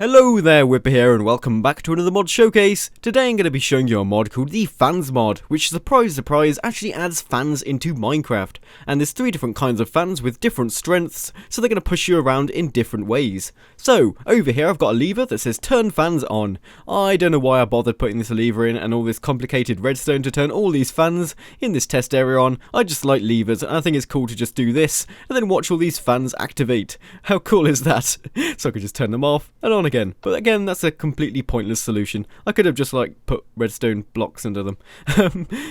Hello there, Wipper here, and welcome back to another mod showcase. Today I'm going to be showing you a mod called the Fans mod, which, surprise surprise, actually adds fans into Minecraft. And there's 3 different kinds of fans with different strengths, so they're going to push you around in different ways. So, over here I've got a lever that says turn fans on. I don't know why I bothered putting this lever in and all this complicated redstone to turn all these fans in this test area on. I just like levers, and I think it's cool to just do this, and then watch all these fans activate. How cool is that? So I could just turn them off and on again. But again, that's a completely pointless solution. I could have just put redstone blocks under them.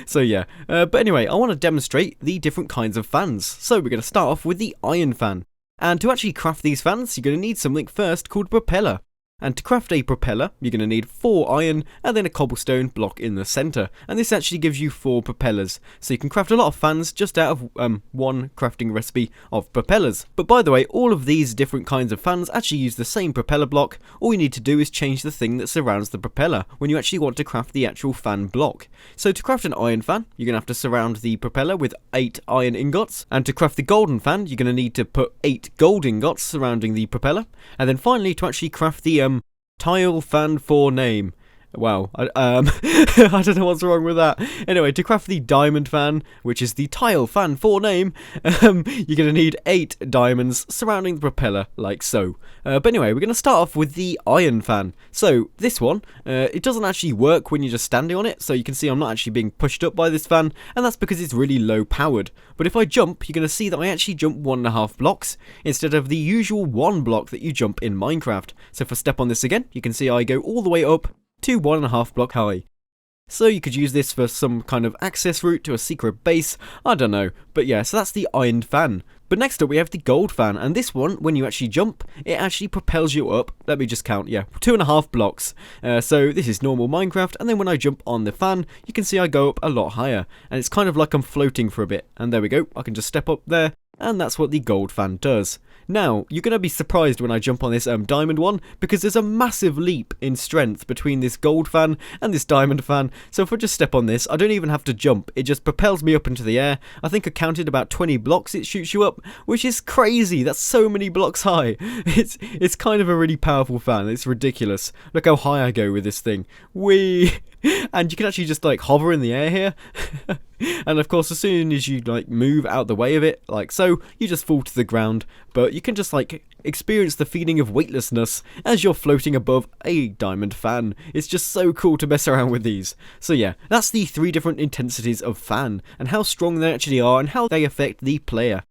So yeah, but anyway, I want to demonstrate the different kinds of fans. So we're going to start off with the iron fan. And to actually craft these fans, you're going to need something first called propeller. And to craft a propeller, you're going to need 4 iron and then a cobblestone block in the centre. And this actually gives you 4 propellers. So you can craft a lot of fans just out of one crafting recipe of propellers. But by the way, all of these different kinds of fans actually use the same propeller block. All you need to do is change the thing that surrounds the propeller when you actually want to craft the actual fan block. So to craft an iron fan, you're going to have to surround the propeller with 8 iron ingots. And to craft the golden fan, you're going to need to put 8 gold ingots surrounding the propeller. And then finally, to actually craft the tile fan for name. Wow, I don't know what's wrong with that. Anyway, to craft the diamond fan, which is the tile fan for name, you're going to need 8 diamonds surrounding the propeller, like so. But anyway, we're going to start off with the iron fan. So, this one, it doesn't actually work when you're just standing on it, so you can see I'm not actually being pushed up by this fan, and that's because it's really low powered. But if I jump, you're going to see that I actually jump 1.5 blocks, instead of the usual 1 block that you jump in Minecraft. So if I step on this again, you can see I go all the way up to 1.5 block high. So you could use this for some kind of access route to a secret base, I don't know. But yeah, so that's the iron fan. But next up we have the gold fan, and this one, when you actually jump, it actually propels you up, let me just count, yeah, 2.5 blocks. So this is normal Minecraft, and then when I jump on the fan, you can see I go up a lot higher. And it's kind of like I'm floating for a bit, and there we go, I can just step up there. And that's what the gold fan does. Now, you're going to be surprised when I jump on this diamond one, because there's a massive leap in strength between this gold fan and this diamond fan. So if I just step on this, I don't even have to jump, it just propels me up into the air. I think I counted about 20 blocks it shoots you up, which is crazy, that's so many blocks high. It's kind of a really powerful fan, it's ridiculous. Look how high I go with this thing. Whee! And you can actually just hover in the air here. And of course, as soon as you move out the way of it, like so, you just fall to the ground. But you can just experience the feeling of weightlessness as you're floating above a diamond fan. It's just so cool to mess around with these. So yeah, that's the 3 different intensities of fan, and how strong they actually are and how they affect the player.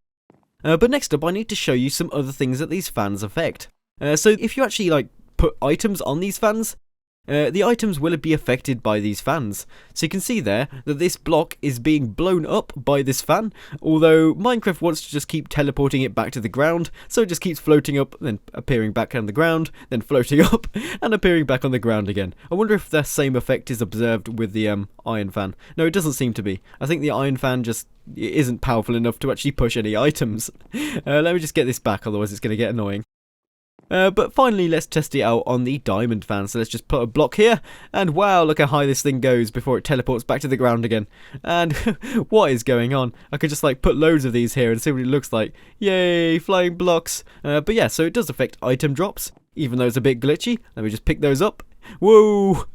But next up, I need to show you some other things that these fans affect. So if you actually put items on these fans, the items will be affected by these fans. So you can see there that this block is being blown up by this fan, although Minecraft wants to just keep teleporting it back to the ground, so it just keeps floating up, then appearing back on the ground, then floating up, and appearing back on the ground again. I wonder if the same effect is observed with the iron fan. No, it doesn't seem to be. I think the iron fan just isn't powerful enough to actually push any items. Let me just get this back, otherwise it's going to get annoying. But finally, let's test it out on the diamond fan. So let's just put a block here, and wow, look how high this thing goes before it teleports back to the ground again. And what is going on? I could just put loads of these here and see what it looks like. Yay, flying blocks. But yeah, so it does affect item drops, even though it's a bit glitchy. Let me just pick those up. Whoa,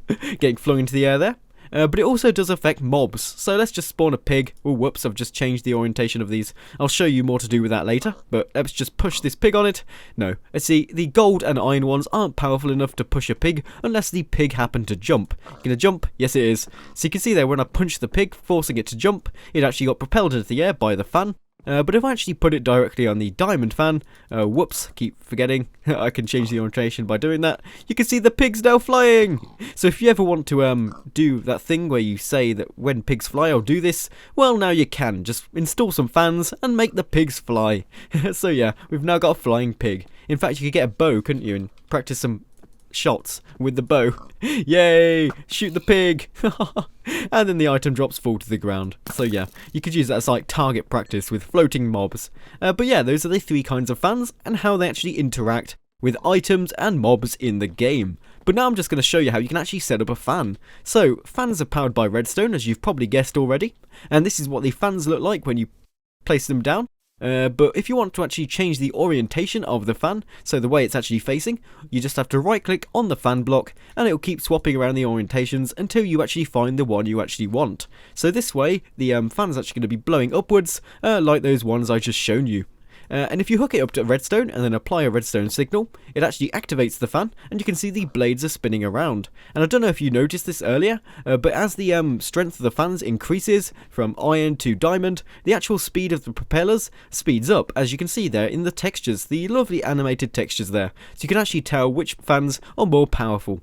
getting flung into the air there. But it also does affect mobs, so let's just spawn a pig. Oh, whoops, I've just changed the orientation of these. I'll show you more to do with that later, but let's just push this pig on it. No, let's see, the gold and iron ones aren't powerful enough to push a pig unless the pig happened to jump. Gonna jump? Yes it is. So you can see there when I punched the pig, forcing it to jump, it actually got propelled into the air by the fan. But if I actually put it directly on the diamond fan, whoops, keep forgetting, I can change the orientation by doing that, you can see the pig's now flying! So if you ever want to do that thing where you say that when pigs fly I'll do this, well now you can, just install some fans and make the pigs fly. So yeah, we've now got a flying pig. In fact, you could get a bow, couldn't you, and practice some shots with the bow. Yay! Shoot the pig! And then the item drops fall to the ground. So yeah, you could use that as target practice with floating mobs. But yeah, those are the 3 kinds of fans and how they actually interact with items and mobs in the game. But now I'm just going to show you how you can actually set up a fan. So fans are powered by redstone, as you've probably guessed already, and this is what the fans look like when you place them down. But if you want to actually change the orientation of the fan, so the way it's actually facing, you just have to right click on the fan block and it'll keep swapping around the orientations until you actually find the one you actually want. So this way the fan's actually going to be blowing upwards like those ones I just shown you. And if you hook it up to redstone and then apply a redstone signal, it actually activates the fan and you can see the blades are spinning around. And I don't know if you noticed this earlier, but as the strength of the fans increases from iron to diamond, the actual speed of the propellers speeds up, as you can see there in the textures, the lovely animated textures there. So you can actually tell which fans are more powerful.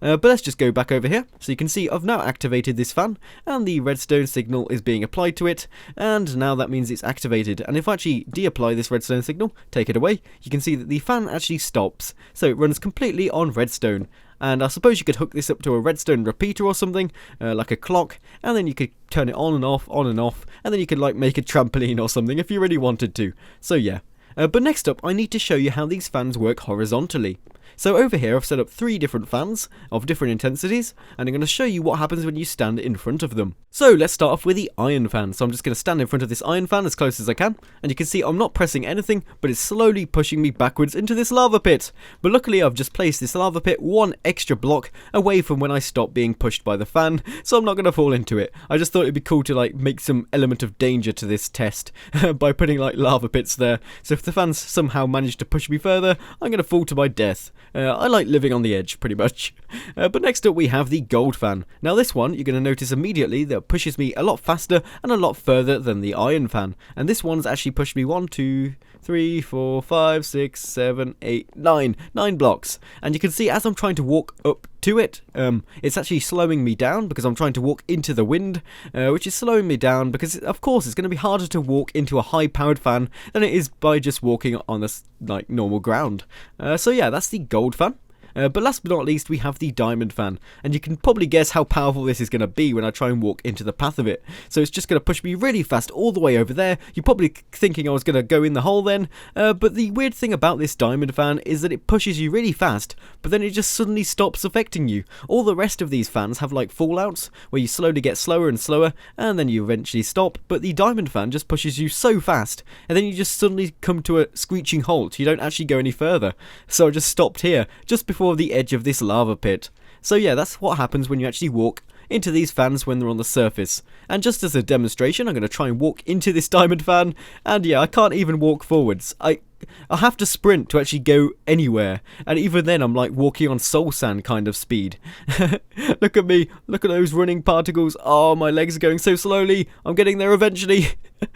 But let's just go back over here, so you can see I've now activated this fan, and the redstone signal is being applied to it, and now that means it's activated, and if I actually de-apply this redstone signal, take it away, you can see that the fan actually stops, so it runs completely on redstone. And I suppose you could hook this up to a redstone repeater or something, like a clock, and then you could turn it on and off, and then you could like make a trampoline or something if you really wanted to. So yeah. But next up, I need to show you how these fans work horizontally. So over here I've set up 3 different fans of different intensities, and I'm going to show you what happens when you stand in front of them. So let's start off with the iron fan. So I'm just going to stand in front of this iron fan as close as I can, and you can see I'm not pressing anything, but it's slowly pushing me backwards into this lava pit. But luckily I've just placed this lava pit 1 extra block away from when I stop being pushed by the fan, so I'm not going to fall into it. I just thought it'd be cool to like make some element of danger to this test by putting like lava pits there. So if the fans somehow manage to push me further, I'm going to fall to my death. I like living on the edge, pretty much. But next up we have the gold fan. Now this one, you're going to notice immediately that it pushes me a lot faster and a lot further than the iron fan. And this one's actually pushed me 1, 2, 3, 4, 5, 6, 7, 8, 9 blocks. And you can see as I'm trying to walk up to it, it's actually slowing me down because I'm trying to walk into the wind, which is slowing me down because of course it's going to be harder to walk into a high powered fan than it is by just walking on this like normal ground. So yeah, that's the gold fan. But last but not least, we have the diamond fan, and you can probably guess how powerful this is going to be when I try and walk into the path of it. So it's just going to push me really fast all the way over there. You're probably thinking I was going to go in the hole then, but the weird thing about this diamond fan is that it pushes you really fast, but then it just suddenly stops affecting you. All the rest of these fans have like fallouts, where you slowly get slower and slower, and then you eventually stop, but the diamond fan just pushes you so fast, and then you just suddenly come to a screeching halt. You don't actually go any further. So I just stopped here, just before the edge of this lava pit. So yeah, that's what happens when you actually walk into these fans when they're on the surface. And just as a demonstration, I'm going to try and walk into this diamond fan, and yeah, I can't even walk forwards. I have to sprint to actually go anywhere, and even then I'm like walking on soul sand kind of speed. Look at me, look at those running particles. Oh, my legs are going so slowly. I'm getting there eventually.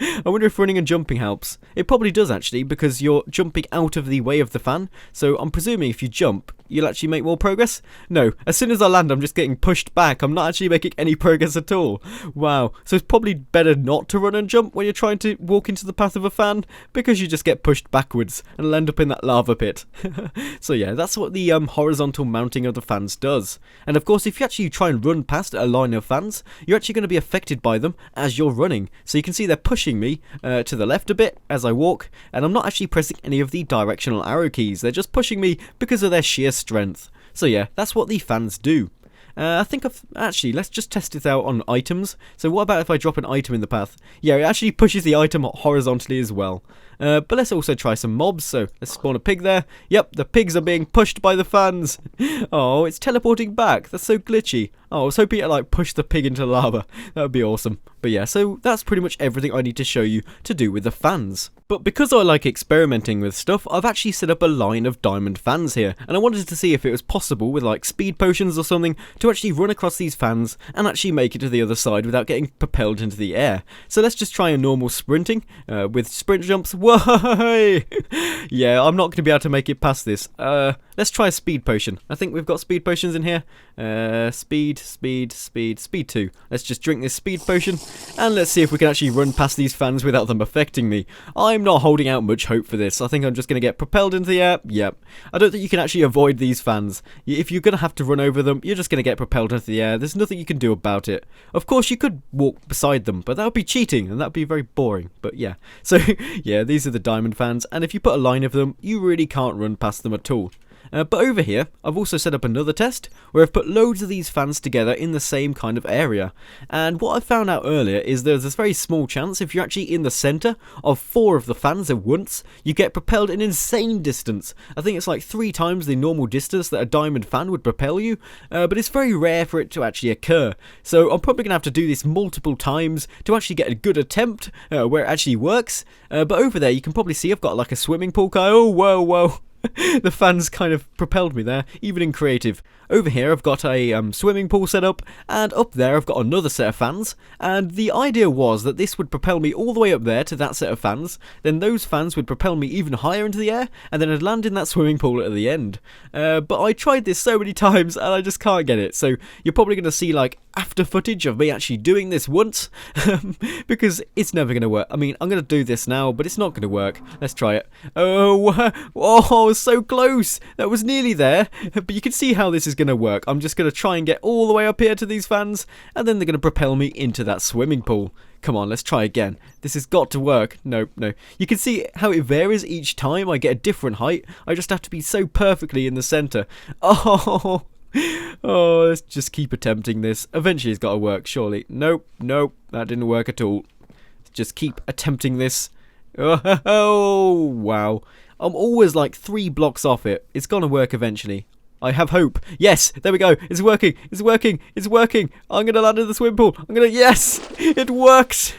I wonder if running and jumping helps. It probably does actually, because you're jumping out of the way of the fan, so I'm presuming if you jump you'll actually make more progress. No, as soon as I land I'm just getting pushed back. I'm not actually making any progress at all. Wow, so it's probably better not to run and jump when you're trying to walk into the path of a fan, because you just get pushed backwards and will end up in that lava pit. So yeah, that's what the horizontal mounting of the fans does. And of course, if you actually try and run past a line of fans, you're actually going to be affected by them as you're running. So you can see they're pushing me to the left a bit as I walk, and I'm not actually pressing any of the directional arrow keys. They're just pushing me because of their sheer strength. So yeah, that's what the fans do. I think actually, let's just test it out on items. So what about if I drop an item in the path? Yeah, it actually pushes the item horizontally as well. But let's also try some mobs. So let's spawn a pig there. Yep, the pigs are being pushed by the fans. Oh, it's teleporting back. That's so glitchy. Oh, I was hoping it like push the pig into lava. That would be awesome. But yeah, so that's pretty much everything I need to show you to do with the fans. But because I like experimenting with stuff, I've actually set up a line of diamond fans here, and I wanted to see if it was possible with like speed potions or something to actually run across these fans and actually make it to the other side without getting propelled into the air. So let's just try a normal sprinting with sprint jumps. Whoa! Yeah, I'm not going to be able to make it past this. Let's try a speed potion. I think we've got speed potions in here. Speed 2. Let's just drink this speed potion, and let's see if we can actually run past these fans without them affecting me. I'm not holding out much hope for this. I think I'm just going to get propelled into the air. Yep. I don't think you can actually avoid these fans. If you're going to have to run over them, you're just going to get propelled into the air. There's nothing you can do about it. Of course, you could walk beside them, but that would be cheating, and that would be very boring. But yeah. So, yeah, these are the diamond fans, and if you put a line of them, you really can't run past them at all. But over here, I've also set up another test where I've put loads of these fans together in the same kind of area. And what I found out earlier is there's this very small chance if you're actually in the centre of 4 of the fans at once, you get propelled an insane distance. I think it's like 3 times the normal distance that a diamond fan would propel you, but it's very rare for it to actually occur. So I'm probably going to have to do this multiple times to actually get a good attempt where it actually works. But over there you can probably see I've got like a swimming pool guy. Oh, whoa. The fans kind of propelled me there, even in creative. Over here I've got a swimming pool set up, and up there I've got another set of fans, and the idea was that this would propel me all the way up there to that set of fans, then those fans would propel me even higher into the air, and then I'd land in that swimming pool at the end. But I tried this so many times and I just can't get it, so you're probably going to see like after footage of me actually doing this once, because it's never going to work. I mean, I'm going to do this now, but it's not going to work. Let's try it. Oh, so close. That was nearly there, but you can see how this is going to work. I'm just going to try and get all the way up here to these fans, and then they're going to propel me into that swimming pool. Come on, let's try again. This has got to work. No. You can see how it varies each time. I get a different height. I just have to be so perfectly in the center. Oh, let's just keep attempting this. Eventually it's got to work, surely. Nope, that didn't work at all. Just keep attempting this. Oh, wow. I'm always like 3 blocks off it. It's gonna work eventually. I have hope. Yes, there we go. It's working. I'm gonna land in the swimming pool. Yes, it works.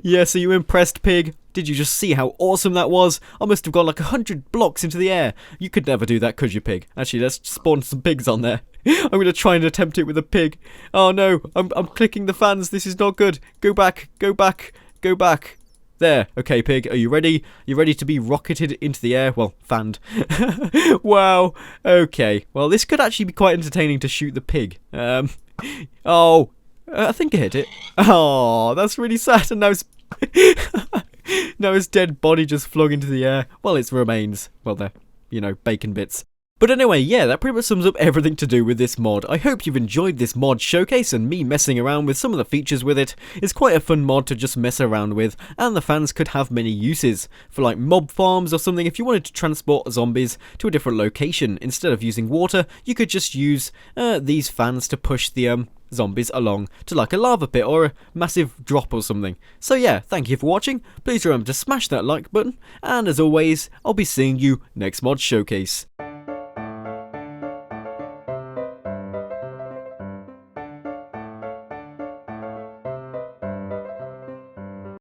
Yes, are you impressed, pig? Did you just see how awesome that was? I must have gone like 100 blocks into the air. You could never do that, could you, pig? Actually, let's spawn some pigs on there. I'm going to try and attempt it with a pig. Oh no, I'm clicking the fans. This is not good. Go back. There. Okay, pig, are you ready? You ready to be rocketed into the air? Well, fanned. Wow. Okay. Well, this could actually be quite entertaining to shoot the pig. Oh, I think I hit it. Oh, that's really sad. And now it's... now his dead body just flung into the air. Well, its remains. Well, they're, bacon bits. But anyway, yeah, that pretty much sums up everything to do with this mod. I hope you've enjoyed this mod showcase and me messing around with some of the features with it. It's quite a fun mod to just mess around with, and the fans could have many uses. For like mob farms or something, if you wanted to transport zombies to a different location, instead of using water, you could just use these fans to push the zombies along to like a lava pit or a massive drop or something. So yeah, thank you for watching. Please remember to smash that like button, and as always, I'll be seeing you next mod showcase.